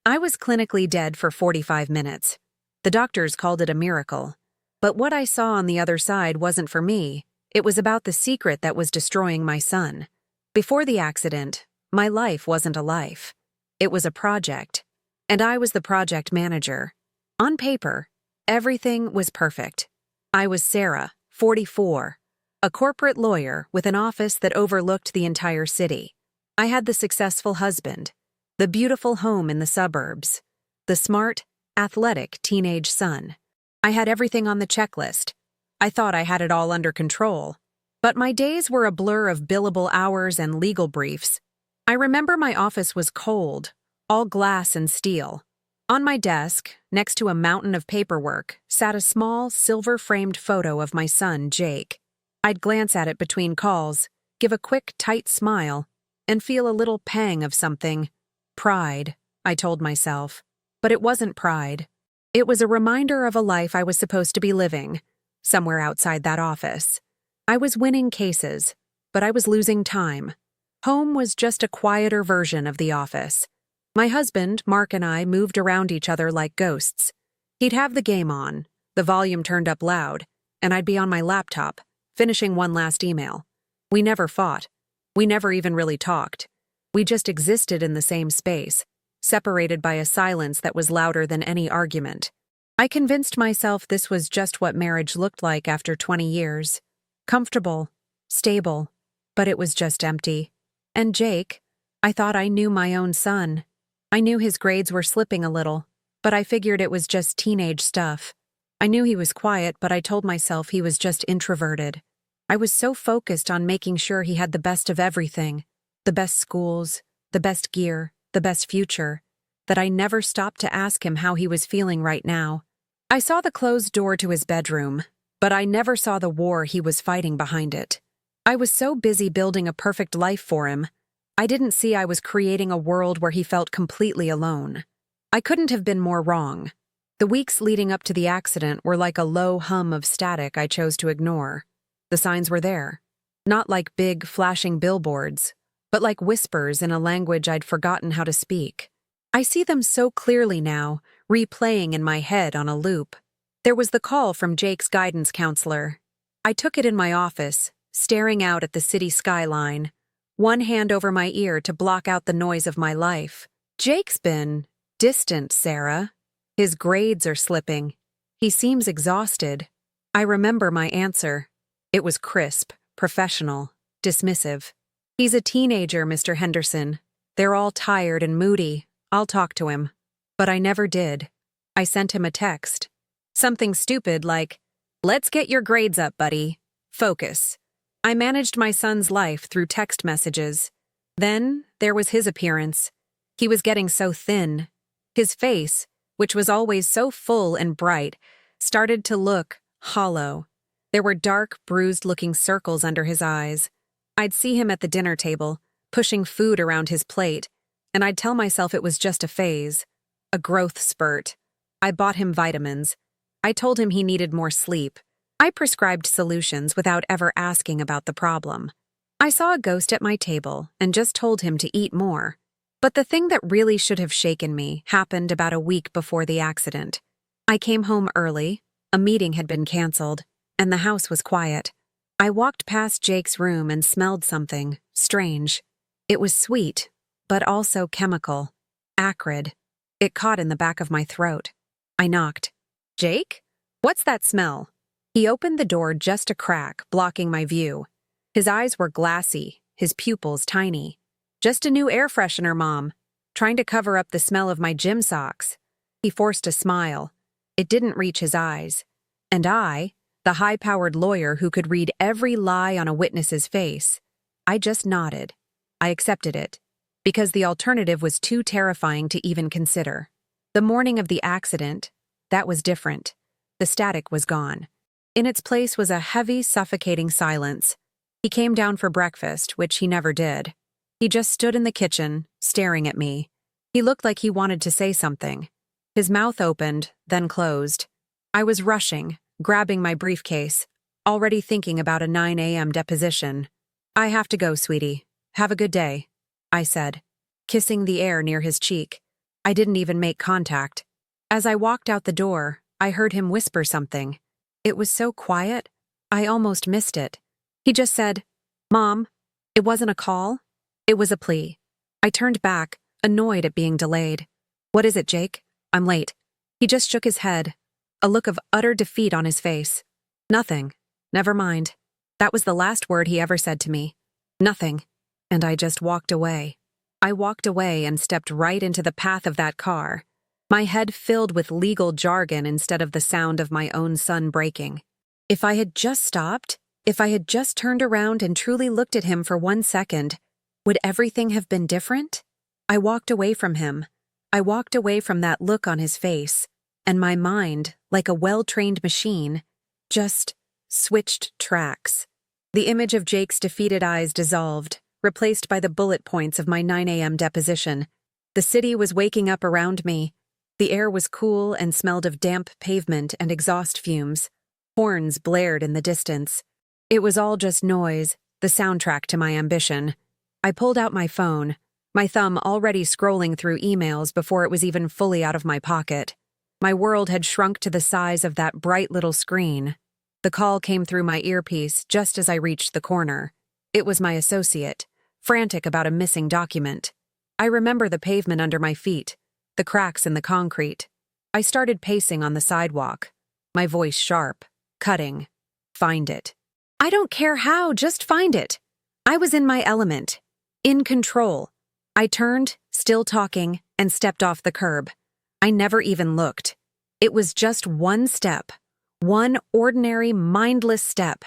I was clinically dead for 45 minutes. The doctors called it a miracle. But what I saw on the other side wasn't for me. It was about the secret that was destroying my son. Before the accident, my life wasn't a life. It was a project. And I was the project manager. On paper, everything was perfect. I was Sarah, 44, a corporate lawyer with an office that overlooked the entire city. I had the successful husband, the beautiful home in the suburbs, the smart, athletic teenage son. I had everything on the checklist. I thought I had it all under control. But my days were a blur of billable hours and legal briefs. I remember my office was cold, all glass and steel. On my desk, next to a mountain of paperwork, sat a small, silver-framed photo of my son, Jake. I'd glance at it between calls, give a quick, tight smile, and feel a little pang of something. Pride, I told myself. But it wasn't pride. It was a reminder of a life I was supposed to be living, somewhere outside that office. I was winning cases, but I was losing time. Home was just a quieter version of the office. My husband, Mark, and I moved around each other like ghosts. He'd have the game on, the volume turned up loud, and I'd be on my laptop, finishing one last email. We never fought. We never even really talked. We just existed in the same space, separated by a silence that was louder than any argument. I convinced myself this was just what marriage looked like after 20 years. Comfortable, stable, but it was just empty. And Jake, I thought I knew my own son. I knew his grades were slipping a little, but I figured it was just teenage stuff. I knew he was quiet, but I told myself he was just introverted. I was so focused on making sure he had the best of everything, the best schools, the best gear, the best future, that I never stopped to ask him how he was feeling right now. I saw the closed door to his bedroom, but I never saw the war he was fighting behind it. I was so busy building a perfect life for him, I didn't see I was creating a world where he felt completely alone. I couldn't have been more wrong. The weeks leading up to the accident were like a low hum of static I chose to ignore. The signs were there. Not like big, flashing billboards, but like whispers in a language I'd forgotten how to speak. I see them so clearly now, replaying in my head on a loop. There was the call from Jake's guidance counselor. I took it in my office, staring out at the city skyline, one hand over my ear to block out the noise of my life. Jake's been distant, Sarah. His grades are slipping. He seems exhausted. I remember my answer. It was crisp, professional, dismissive. He's a teenager, Mr. Henderson. They're all tired and moody. I'll talk to him. But I never did. I sent him a text. Something stupid like, "Let's get your grades up, buddy. Focus." I managed my son's life through text messages. Then there was his appearance. He was getting so thin. His face, which was always so full and bright, started to look hollow. There were dark, bruised-looking circles under his eyes. I'd see him at the dinner table, pushing food around his plate, and I'd tell myself it was just a phase, a growth spurt. I bought him vitamins. I told him he needed more sleep. I prescribed solutions without ever asking about the problem. I saw a ghost at my table and just told him to eat more. But the thing that really should have shaken me happened about a week before the accident. I came home early, a meeting had been canceled, and the house was quiet. I walked past Jake's room and smelled something strange. It was sweet, but also chemical, acrid. It caught in the back of my throat. I knocked. "Jake? What's that smell?" He opened the door just a crack, blocking my view. His eyes were glassy, his pupils tiny. "Just a new air freshener, Mom. Trying to cover up the smell of my gym socks." He forced a smile. It didn't reach his eyes. And I, the high-powered lawyer who could read every lie on a witness's face, I just nodded. I accepted it, because the alternative was too terrifying to even consider. The morning of the accident, that was different. The static was gone. In its place was a heavy, suffocating silence. He came down for breakfast, which he never did. He just stood in the kitchen, staring at me. He looked like he wanted to say something. His mouth opened, then closed. I was rushing, grabbing my briefcase, already thinking about a 9 a.m. deposition. "I have to go, sweetie. Have a good day," I said, kissing the air near his cheek. I didn't even make contact. As I walked out the door, I heard him whisper something. It was so quiet, I almost missed it. He just said, "Mom." It wasn't a call. It was a plea. I turned back, annoyed at being delayed. "What is it, Jake? I'm late." He just shook his head, a look of utter defeat on his face. "Nothing. Never mind." That was the last word he ever said to me. Nothing. And I just walked away. I walked away and stepped right into the path of that car, my head filled with legal jargon instead of the sound of my own son braking. If I had just stopped, if I had just turned around and truly looked at him for 1 second, would everything have been different? I walked away from him. I walked away from that look on his face, and my mind, like a well-trained machine, just switched tracks. The image of Jake's defeated eyes dissolved, replaced by the bullet points of my 9 a.m. deposition. The city was waking up around me. The air was cool and smelled of damp pavement and exhaust fumes. Horns blared in the distance. It was all just noise, the soundtrack to my ambition. I pulled out my phone, my thumb already scrolling through emails before it was even fully out of my pocket. My world had shrunk to the size of that bright little screen. The call came through my earpiece just as I reached the corner. It was my associate, frantic about a missing document. I remember the pavement under my feet, the cracks in the concrete. I started pacing on the sidewalk, my voice sharp, cutting. "Find it. I don't care how, just find it." I was in my element, in control. I turned, still talking, and stepped off the curb. I never even looked. It was just one step, one ordinary, mindless step,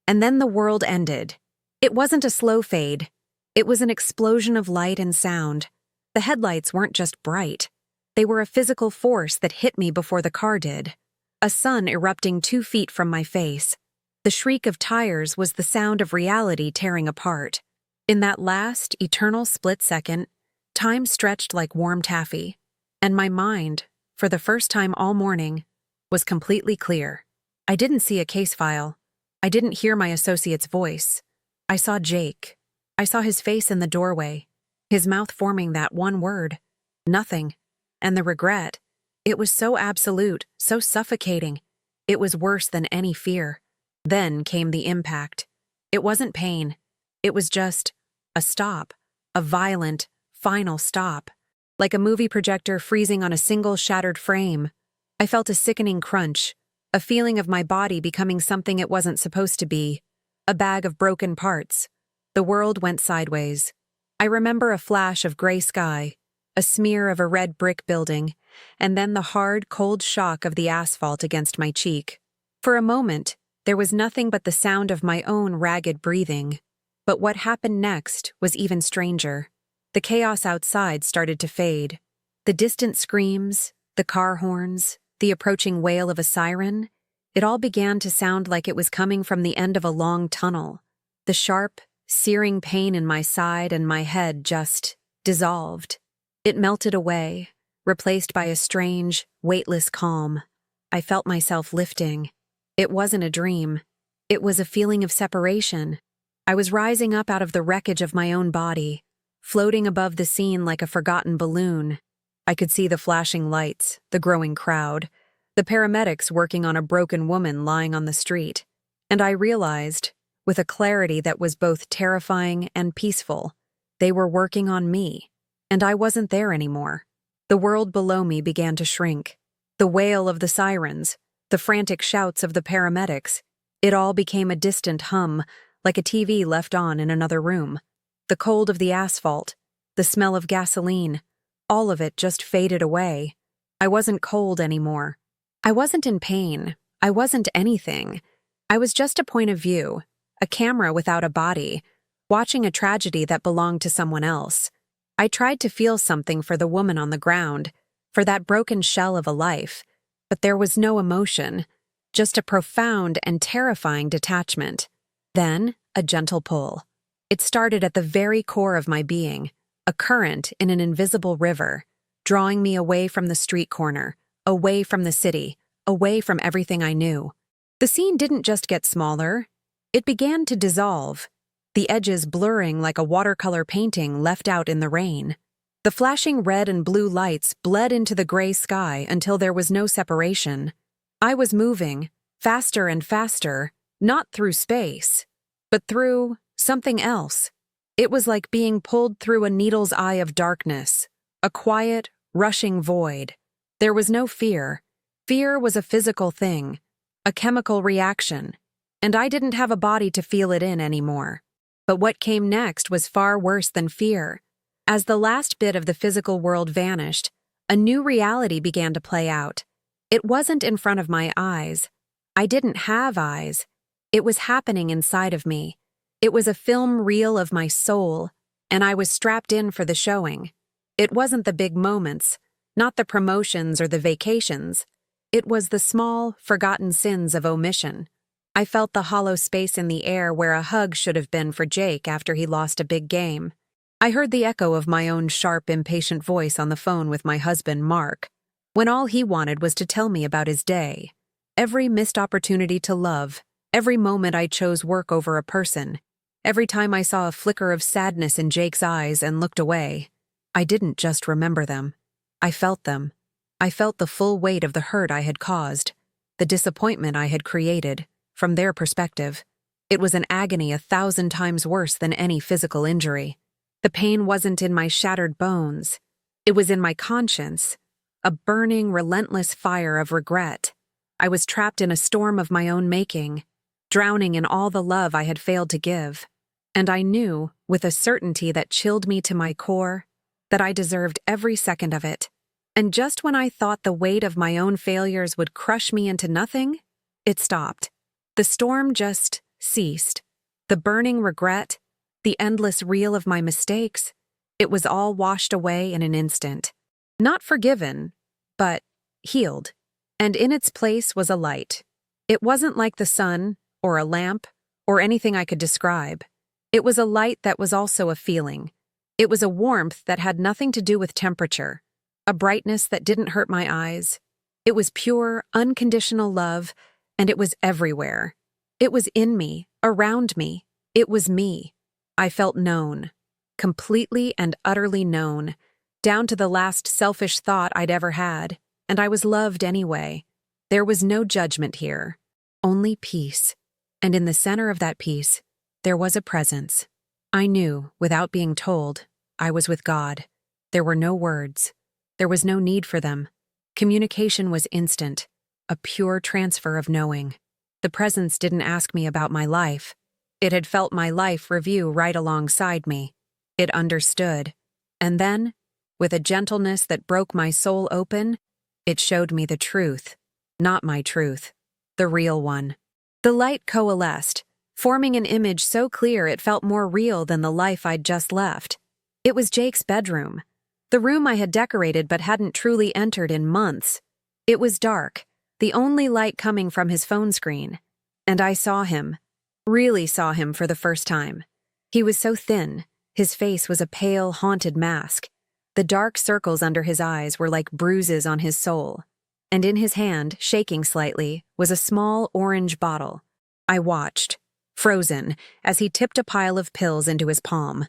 and then the world ended. It wasn't a slow fade. It was an explosion of light and sound. The headlights weren't just bright. They were a physical force that hit me before the car did. A sun erupting 2 feet from my face. The shriek of tires was the sound of reality tearing apart. In that last, eternal split second, time stretched like warm taffy, and my mind, for the first time all morning, was completely clear. I didn't see a case file. I didn't hear my associate's voice. I saw Jake. I saw his face in the doorway, his mouth forming that one word, nothing. And the regret, it was so absolute, so suffocating. It was worse than any fear. Then came the impact. It wasn't pain. It was just a stop, a violent, final stop. Like a movie projector freezing on a single shattered frame. I felt a sickening crunch, a feeling of my body becoming something it wasn't supposed to be, a bag of broken parts. The world went sideways. I remember a flash of gray sky, a smear of a red brick building, and then the hard, cold shock of the asphalt against my cheek. For a moment, there was nothing but the sound of my own ragged breathing. But what happened next was even stranger. The chaos outside started to fade. The distant screams, the car horns, the approaching wail of a siren, it all began to sound like it was coming from the end of a long tunnel. The sharp, searing pain in my side and my head just dissolved. It melted away, replaced by a strange, weightless calm. I felt myself lifting. It wasn't a dream. It was a feeling of separation. I was rising up out of the wreckage of my own body, floating above the scene like a forgotten balloon. I could see the flashing lights, the growing crowd, the paramedics working on a broken woman lying on the street. And I realized, with a clarity that was both terrifying and peaceful, they were working on me, and I wasn't there anymore. The world below me began to shrink. The wail of the sirens, the frantic shouts of the paramedics, it all became a distant hum, like a TV left on in another room. The cold of the asphalt, the smell of gasoline, all of it just faded away. I wasn't cold anymore. I wasn't in pain. I wasn't anything. I was just a point of view, a camera without a body, watching a tragedy that belonged to someone else. I tried to feel something for the woman on the ground, for that broken shell of a life, but there was no emotion, just a profound and terrifying detachment. Then, a gentle pull. It started at the very core of my being, a current in an invisible river, drawing me away from the street corner, away from the city, away from everything I knew. The scene didn't just get smaller, it began to dissolve, the edges blurring like a watercolor painting left out in the rain. The flashing red and blue lights bled into the gray sky until there was no separation. I was moving, faster and faster, not through space, but through something else. It was like being pulled through a needle's eye of darkness, a quiet, rushing void. There was no fear. Fear was a physical thing, a chemical reaction, and I didn't have a body to feel it in anymore. But what came next was far worse than fear. As the last bit of the physical world vanished, a new reality began to play out. It wasn't in front of my eyes. I didn't have eyes. It was happening inside of me. It was a film reel of my soul, and I was strapped in for the showing. It wasn't the big moments, not the promotions or the vacations. It was the small, forgotten sins of omission. I felt the hollow space in the air where a hug should have been for Jake after he lost a big game. I heard the echo of my own sharp, impatient voice on the phone with my husband, Mark, when all he wanted was to tell me about his day. Every missed opportunity to love, every moment I chose work over a person, every time I saw a flicker of sadness in Jake's eyes and looked away, I didn't just remember them. I felt them. I felt the full weight of the hurt I had caused, the disappointment I had created, from their perspective. It was an agony 1,000 times worse than any physical injury. The pain wasn't in my shattered bones. It was in my conscience, a burning, relentless fire of regret. I was trapped in a storm of my own making, drowning in all the love I had failed to give. And I knew, with a certainty that chilled me to my core, that I deserved every second of it. And just when I thought the weight of my own failures would crush me into nothing, it stopped. The storm just ceased. The burning regret, the endless reel of my mistakes, it was all washed away in an instant. Not forgiven, but healed. And in its place was a light. It wasn't like the sun, or a lamp, or anything I could describe. It was a light that was also a feeling. It was a warmth that had nothing to do with temperature, a brightness that didn't hurt my eyes. It was pure, unconditional love, and it was everywhere. It was in me, around me. It was me. I felt known, completely and utterly known, down to the last selfish thought I'd ever had, and I was loved anyway. There was no judgment here, only peace. And in the center of that peace, there was a presence. I knew, without being told, I was with God. There were no words. There was no need for them. Communication was instant, a pure transfer of knowing. The presence didn't ask me about my life. It had felt my life review right alongside me. It understood. And then, with a gentleness that broke my soul open, it showed me the truth. Not my truth. The real one. The light coalesced, forming an image so clear it felt more real than the life I'd just left. It was Jake's bedroom. The room I had decorated but hadn't truly entered in months. It was dark, the only light coming from his phone screen. And I saw him. Really saw him for the first time. He was so thin, his face was a pale, haunted mask. The dark circles under his eyes were like bruises on his soul. And in his hand, shaking slightly, was a small orange bottle. I watched, frozen, as he tipped a pile of pills into his palm.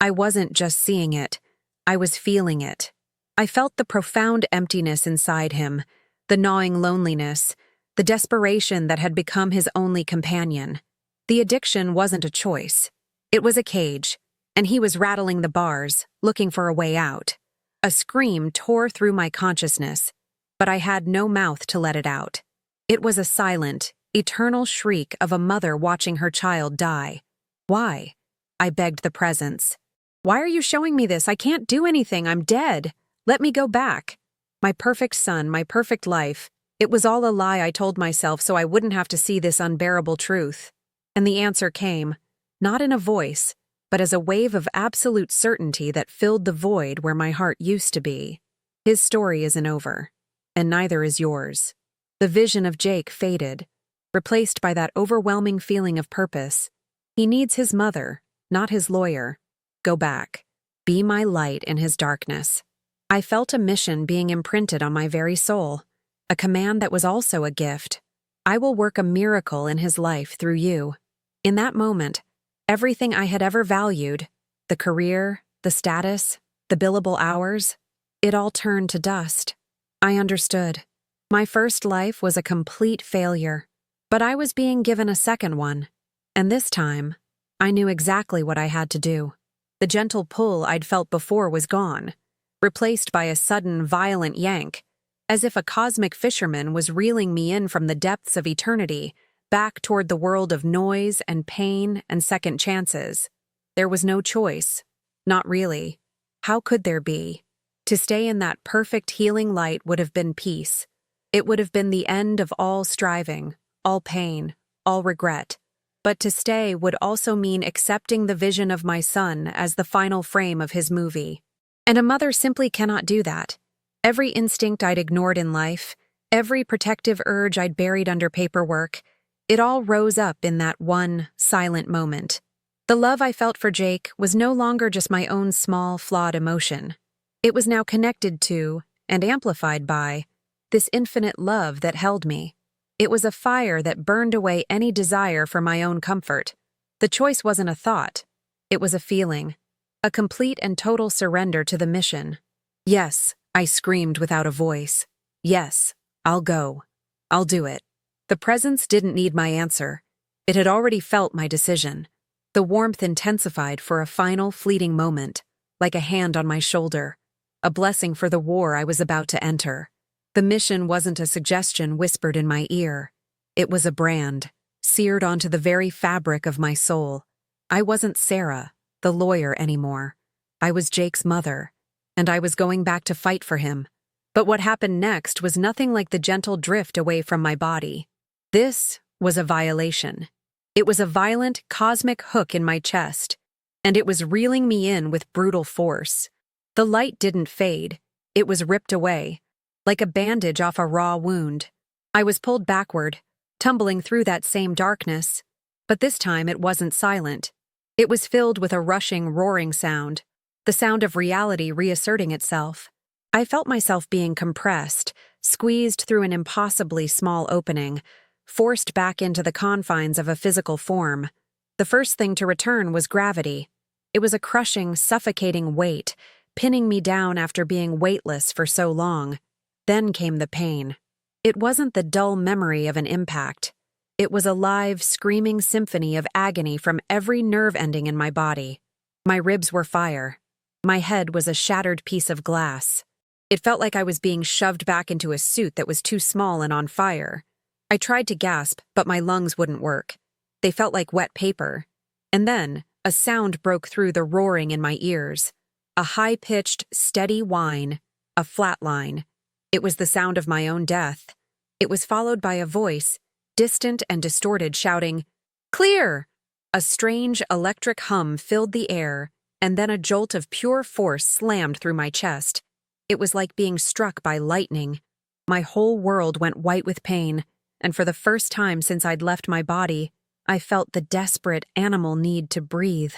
I wasn't just seeing it, I was feeling it. I felt the profound emptiness inside him, the gnawing loneliness, the desperation that had become his only companion. The addiction wasn't a choice. It was a cage, and he was rattling the bars, looking for a way out. A scream tore through my consciousness, but I had no mouth to let it out. It was a silent, eternal shriek of a mother watching her child die. Why? I begged the presence. Why are you showing me this? I can't do anything. I'm dead. Let me go back. My perfect son, my perfect life. It was all a lie I told myself so I wouldn't have to see this unbearable truth. And the answer came, not in a voice, but as a wave of absolute certainty that filled the void where my heart used to be. His story isn't over, and neither is yours. The vision of Jake faded, replaced by that overwhelming feeling of purpose. He needs his mother, not his lawyer. Go back. Be my light in his darkness. I felt a mission being imprinted on my very soul, a command that was also a gift. I will work a miracle in his life through you. In that moment, everything I had ever valued, the career, the status, the billable hours, it all turned to dust. I understood. My first life was a complete failure, but I was being given a second one. And this time, I knew exactly what I had to do. The gentle pull I'd felt before was gone, replaced by a sudden, violent yank, as if a cosmic fisherman was reeling me in from the depths of eternity, back toward the world of noise and pain and second chances. There was no choice. Not really. How could there be? To stay in that perfect healing light would have been peace. It would have been the end of all striving, all pain, all regret. But to stay would also mean accepting the vision of my son as the final frame of his movie. And a mother simply cannot do that. Every instinct I'd ignored in life, every protective urge I'd buried under paperwork, it all rose up in that one silent moment. The love I felt for Jake was no longer just my own small, flawed emotion. It was now connected to, and amplified by, this infinite love that held me. It was a fire that burned away any desire for my own comfort. The choice wasn't a thought. It was a feeling. A complete and total surrender to the mission. Yes, I screamed without a voice. Yes, I'll go. I'll do it. The presence didn't need my answer. It had already felt my decision. The warmth intensified for a final, fleeting moment, like a hand on my shoulder, a blessing for the war I was about to enter. The mission wasn't a suggestion whispered in my ear. It was a brand, seared onto the very fabric of my soul. I wasn't Sarah, the lawyer, anymore. I was Jake's mother, and I was going back to fight for him. But what happened next was nothing like the gentle drift away from my body. This was a violation. It was a violent, cosmic hook in my chest, and it was reeling me in with brutal force. The light didn't fade. It was ripped away, like a bandage off a raw wound. I was pulled backward, tumbling through that same darkness. But this time it wasn't silent. It was filled with a rushing, roaring sound, the sound of reality reasserting itself. I felt myself being compressed, squeezed through an impossibly small opening, forced back into the confines of a physical form. The first thing to return was gravity. It was a crushing, suffocating weight, pinning me down after being weightless for so long. Then came the pain. It wasn't the dull memory of an impact. It was a live, screaming symphony of agony from every nerve ending in my body. My ribs were fire. My head was a shattered piece of glass. It felt like I was being shoved back into a suit that was too small and on fire. I tried to gasp, but my lungs wouldn't work. They felt like wet paper. And then, a sound broke through the roaring in my ears. A high-pitched, steady whine, a flat line. It was the sound of my own death. It was followed by a voice, distant and distorted, shouting, "Clear!" A strange electric hum filled the air, and then a jolt of pure force slammed through my chest. It was like being struck by lightning. My whole world went white with pain, and for the first time since I'd left my body, I felt the desperate animal need to breathe.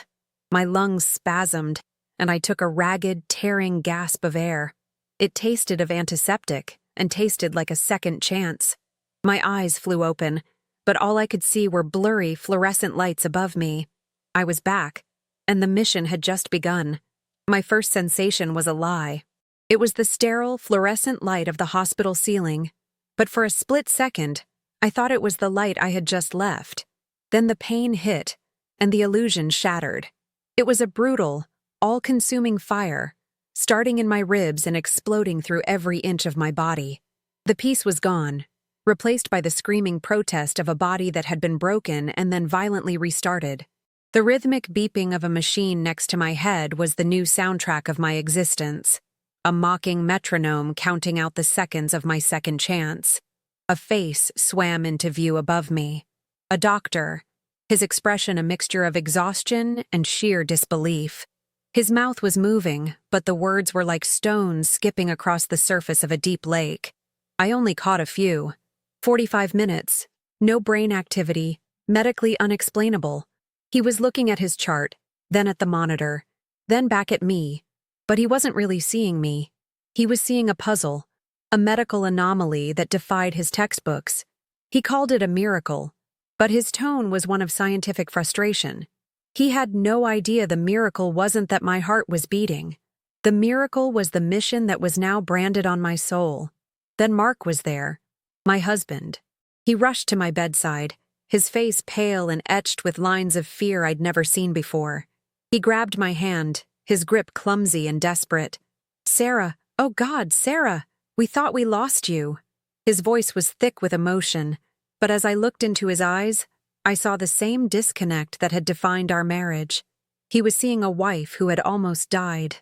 My lungs spasmed, and I took a ragged, tearing gasp of air. It tasted of antiseptic and tasted like a second chance. My eyes flew open, but all I could see were blurry, fluorescent lights above me. I was back, and the mission had just begun. My first sensation was a lie. It was the sterile, fluorescent light of the hospital ceiling, but for a split second, I thought it was the light I had just left. Then the pain hit, and the illusion shattered. It was a brutal, all-consuming fire, starting in my ribs and exploding through every inch of my body. The peace was gone, replaced by the screaming protest of a body that had been broken and then violently restarted. The rhythmic beeping of a machine next to my head was the new soundtrack of my existence, a mocking metronome counting out the seconds of my second chance. A face swam into view above me. A doctor, his expression a mixture of exhaustion and sheer disbelief. His mouth was moving, but the words were like stones skipping across the surface of a deep lake. I only caught a few. 45 minutes. No brain activity. Medically unexplainable. He was looking at his chart, then at the monitor, then back at me. But he wasn't really seeing me. He was seeing a puzzle, a medical anomaly that defied his textbooks. He called it a miracle, but his tone was one of scientific frustration. He had no idea the miracle wasn't that my heart was beating, The miracle was the mission that was now branded on my soul. Then Mark was there, my husband. He rushed to my bedside, his face pale and etched with lines of fear I'd never seen before. He grabbed my hand, his grip clumsy and desperate. "Sarah, oh God, Sarah, we thought we lost you." His voice was thick with emotion, but as I looked into his eyes, I saw the same disconnect that had defined our marriage. He was seeing a wife who had almost died.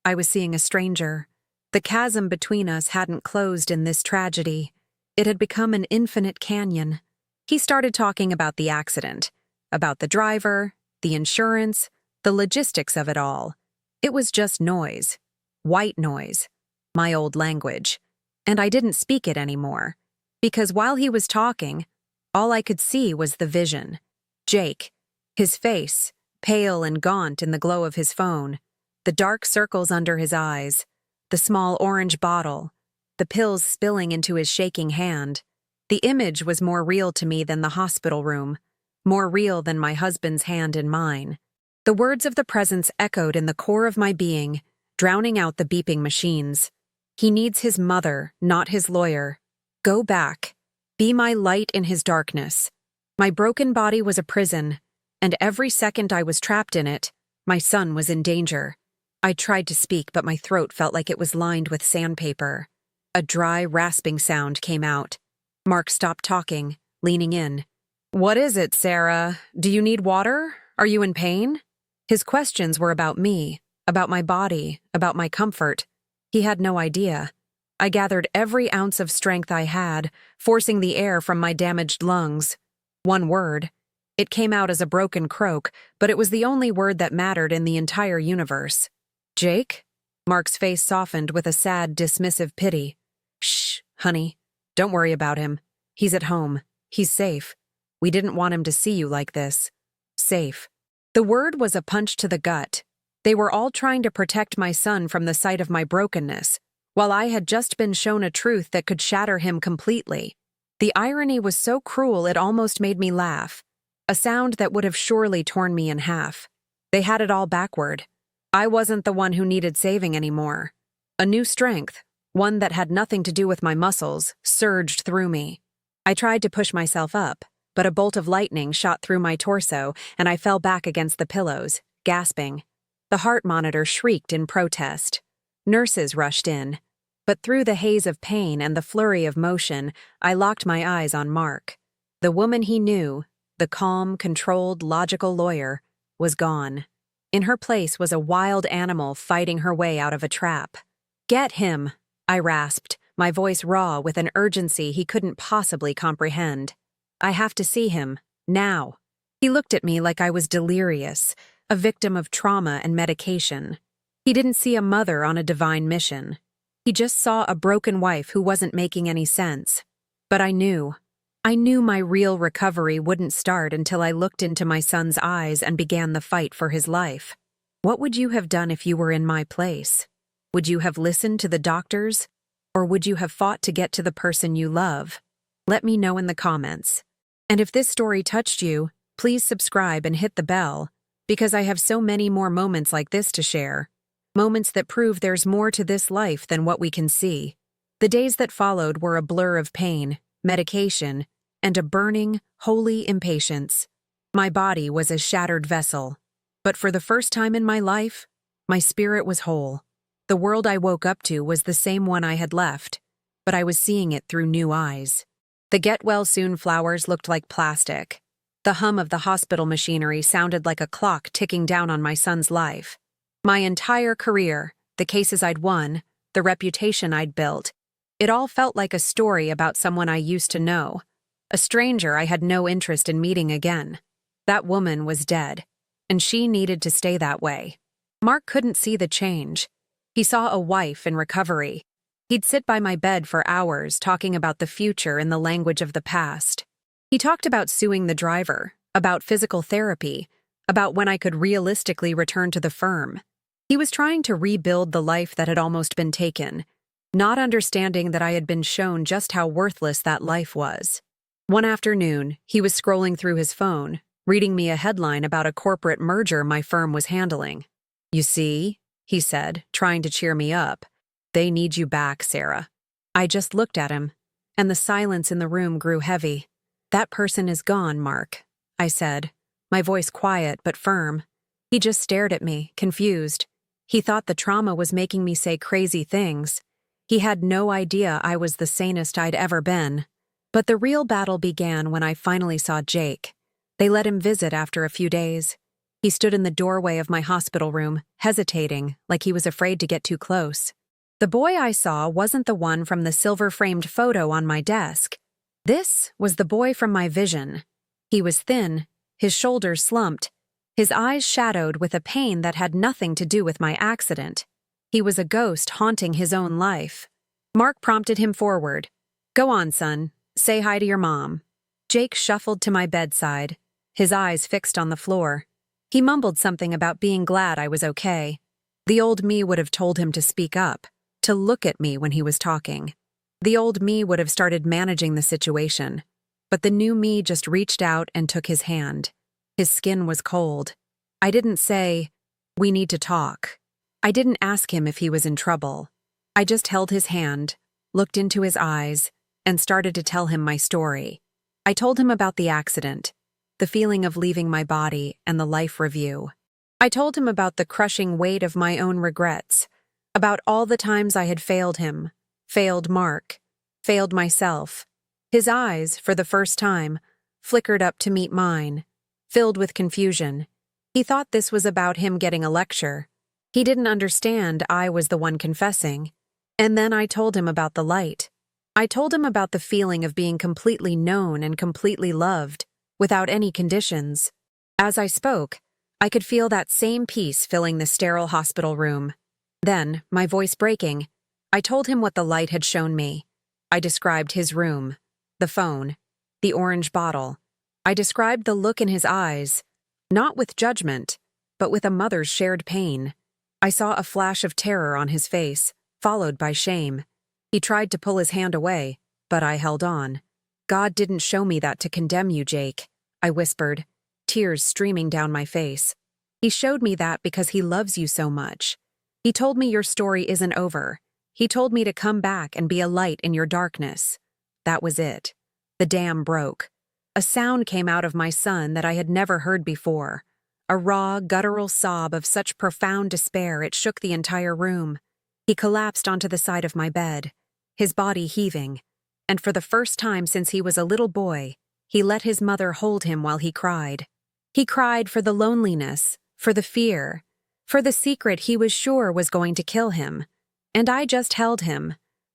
I was seeing a stranger. The chasm between us hadn't closed in this tragedy. It had become an infinite canyon. He started talking about the accident, about the driver, the insurance, the logistics of it all. It was just noise. White noise. My old language. And I didn't speak it anymore. Because while he was talking, all I could see was the vision. Jake, his face, pale and gaunt in the glow of his phone, the dark circles under his eyes, the small orange bottle, the pills spilling into his shaking hand. The image was more real to me than the hospital room, more real than my husband's hand in mine. The words of the presence echoed in the core of my being, drowning out the beeping machines. He needs his mother, not his lawyer. Go back. Be my light in his darkness. My broken body was a prison, and every second I was trapped in it, my son was in danger. I tried to speak, but my throat felt like it was lined with sandpaper. A dry, rasping sound came out. Mark stopped talking, leaning in. "What is it, Sarah? Do you need water? Are you in pain?" His questions were about me, about my body, about my comfort. He had no idea. I gathered every ounce of strength I had, forcing the air from my damaged lungs. One word. It came out as a broken croak, but it was the only word that mattered in the entire universe. "Jake?" Mark's face softened with a sad, dismissive pity. "Shh, honey. Don't worry about him. He's at home. He's safe. We didn't want him to see you like this. Safe." The word was a punch to the gut. They were all trying to protect my son from the sight of my brokenness, while I had just been shown a truth that could shatter him completely. The irony was so cruel it almost made me laugh, a sound that would have surely torn me in half. They had it all backward. I wasn't the one who needed saving anymore. A new strength, one that had nothing to do with my muscles, surged through me. I tried to push myself up, but a bolt of lightning shot through my torso and I fell back against the pillows, gasping. The heart monitor shrieked in protest. Nurses rushed in. But through the haze of pain and the flurry of motion, I locked my eyes on Mark. The woman he knew, the calm, controlled, logical lawyer, was gone. In her place was a wild animal fighting her way out of a trap. "Get him," I rasped, my voice raw with an urgency he couldn't possibly comprehend. "I have to see him, now." He looked at me like I was delirious, a victim of trauma and medication. He didn't see a mother on a divine mission. He just saw a broken wife who wasn't making any sense. But I knew my real recovery wouldn't start until I looked into my son's eyes and began the fight for his life. What would you have done if you were in my place? Would you have listened to the doctors? Or would you have fought to get to the person you love? Let me know in the comments. And if this story touched you, please subscribe and hit the bell, because I have so many more moments like this to share. Moments that prove there's more to this life than what we can see. The days that followed were a blur of pain, medication, and a burning, holy impatience. My body was a shattered vessel. But for the first time in my life, my spirit was whole. The world I woke up to was the same one I had left, but I was seeing it through new eyes. The get-well-soon flowers looked like plastic. The hum of the hospital machinery sounded like a clock ticking down on my son's life. My entire career, the cases I'd won, the reputation I'd built, it all felt like a story about someone I used to know, a stranger I had no interest in meeting again. That woman was dead, and she needed to stay that way. Mark couldn't see the change. He saw a wife in recovery. He'd sit by my bed for hours talking about the future in the language of the past. He talked about suing the driver, about physical therapy, about when I could realistically return to the firm. He was trying to rebuild the life that had almost been taken, not understanding that I had been shown just how worthless that life was. One afternoon, he was scrolling through his phone, reading me a headline about a corporate merger my firm was handling. "You see?" he said, trying to cheer me up. "They need you back, Sarah." I just looked at him, and the silence in the room grew heavy. "That person is gone, Mark," I said, my voice quiet but firm. He just stared at me, confused. He thought the trauma was making me say crazy things. He had no idea I was the sanest I'd ever been. But the real battle began when I finally saw Jake. They let him visit after a few days. He stood in the doorway of my hospital room, hesitating, like he was afraid to get too close. The boy I saw wasn't the one from the silver-framed photo on my desk. This was the boy from my vision. He was thin, his shoulders slumped, his eyes shadowed with a pain that had nothing to do with my accident. He was a ghost haunting his own life. Mark prompted him forward. "Go on, son. Say hi to your mom." Jake shuffled to my bedside, his eyes fixed on the floor. He mumbled something about being glad I was okay. The old me would have told him to speak up, to look at me when he was talking. The old me would have started managing the situation. But the new me just reached out and took his hand. His skin was cold. I didn't say, "We need to talk." I didn't ask him if he was in trouble. I just held his hand, looked into his eyes, and started to tell him my story. I told him about the accident, the feeling of leaving my body, and the life review. I told him about the crushing weight of my own regrets, about all the times I had failed him, failed Mark, failed myself. His eyes, for the first time, flickered up to meet mine, filled with confusion. He thought this was about him getting a lecture. He didn't understand I was the one confessing. And then I told him about the light. I told him about the feeling of being completely known and completely loved, without any conditions. As I spoke, I could feel that same peace filling the sterile hospital room. Then, my voice breaking, I told him what the light had shown me. I described his room, the phone, the orange bottle. I described the look in his eyes, not with judgment, but with a mother's shared pain. I saw a flash of terror on his face, followed by shame. He tried to pull his hand away, but I held on. "God didn't show me that to condemn you, Jake," I whispered, tears streaming down my face. "He showed me that because he loves you so much. He told me your story isn't over. He told me to come back and be a light in your darkness." That was it. The dam broke. A sound came out of my son that I had never heard before. A raw, guttural sob of such profound despair it shook the entire room. He collapsed onto the side of my bed, his body heaving, and for the first time since he was a little boy, he let his mother hold him while he cried. He cried for the loneliness, for the fear, for the secret he was sure was going to kill him. And I just held him,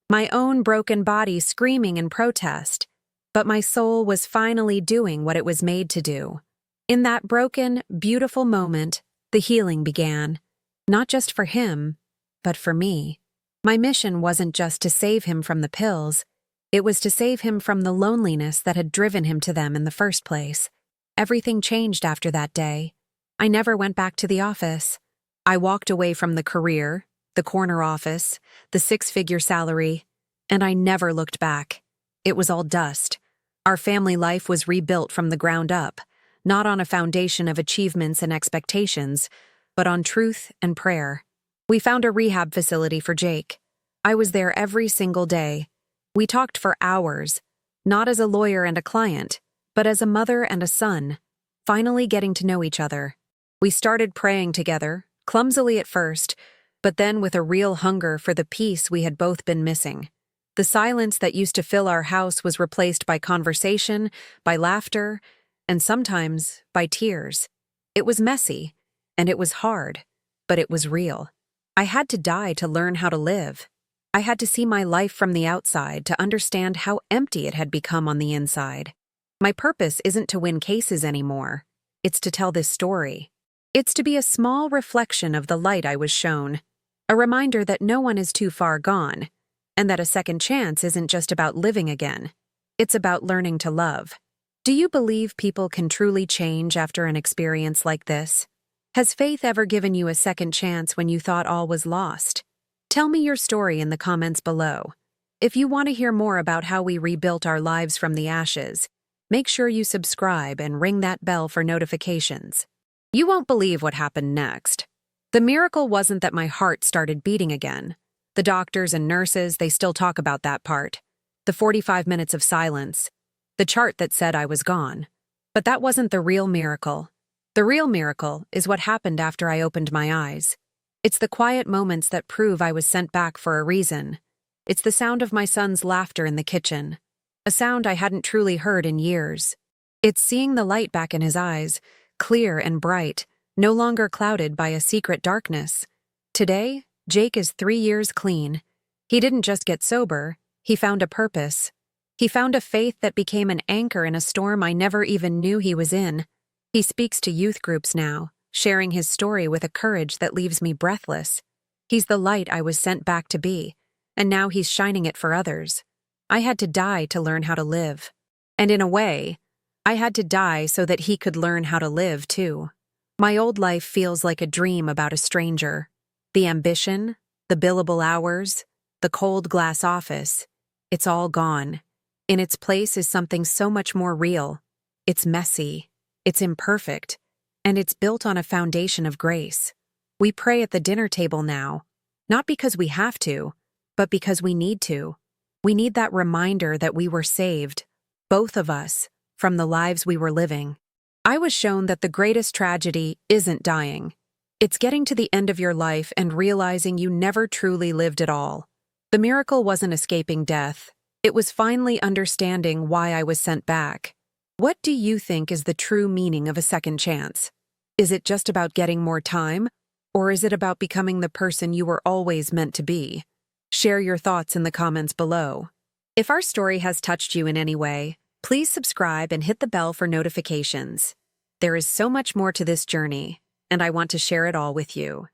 my own broken body screaming in protest, but my soul was finally doing what it was made to do. In that broken, beautiful moment, the healing began, not just for him, but for me. My mission wasn't just to save him from the pills, it was to save him from the loneliness that had driven him to them in the first place. Everything changed after that day. I never went back to the office. I walked away from the career, the corner office, the six-figure salary, and I never looked back. It was all dust. Our family life was rebuilt from the ground up, not on a foundation of achievements and expectations, but on truth and prayer. We found a rehab facility for Jake. I was there every single day. We talked for hours, not as a lawyer and a client, but as a mother and a son, finally getting to know each other. We started praying together, clumsily at first, but then with a real hunger for the peace we had both been missing. The silence that used to fill our house was replaced by conversation, by laughter, and sometimes by tears. It was messy, and it was hard, but it was real. I had to die to learn how to live. I had to see my life from the outside to understand how empty it had become on the inside. My purpose isn't to win cases anymore. It's to tell this story. It's to be a small reflection of the light I was shown, a reminder that no one is too far gone, and that a second chance isn't just about living again. It's about learning to love. Do you believe people can truly change after an experience like this? Has faith ever given you a second chance when you thought all was lost? Tell me your story in the comments below. If you want to hear more about how we rebuilt our lives from the ashes, make sure you subscribe and ring that bell for notifications. You won't believe what happened next. The miracle wasn't that my heart started beating again. The doctors and nurses, they still talk about that part. The 45 minutes of silence. The chart that said I was gone. But that wasn't the real miracle. The real miracle is what happened after I opened my eyes. It's the quiet moments that prove I was sent back for a reason. It's the sound of my son's laughter in the kitchen. A sound I hadn't truly heard in years. It's seeing the light back in his eyes, clear and bright, no longer clouded by a secret darkness. Today, Jake is 3 years clean. He didn't just get sober, he found a purpose. He found a faith that became an anchor in a storm I never even knew he was in. He speaks to youth groups now, sharing his story with a courage that leaves me breathless. He's the light I was sent back to be, and now he's shining it for others. I had to die to learn how to live. And in a way, I had to die so that he could learn how to live too. My old life feels like a dream about a stranger. The ambition, the billable hours, the cold glass office, it's all gone. In its place is something so much more real. It's messy, it's imperfect, and it's built on a foundation of grace. We pray at the dinner table now, not because we have to, but because we need to. We need that reminder that we were saved, both of us, from the lives we were living. I was shown that the greatest tragedy isn't dying. It's getting to the end of your life and realizing you never truly lived at all. The miracle wasn't escaping death. It was finally understanding why I was sent back. What do you think is the true meaning of a second chance? Is it just about getting more time? Or is it about becoming the person you were always meant to be? Share your thoughts in the comments below. If our story has touched you in any way, please subscribe and hit the bell for notifications. There is so much more to this journey, and I want to share it all with you.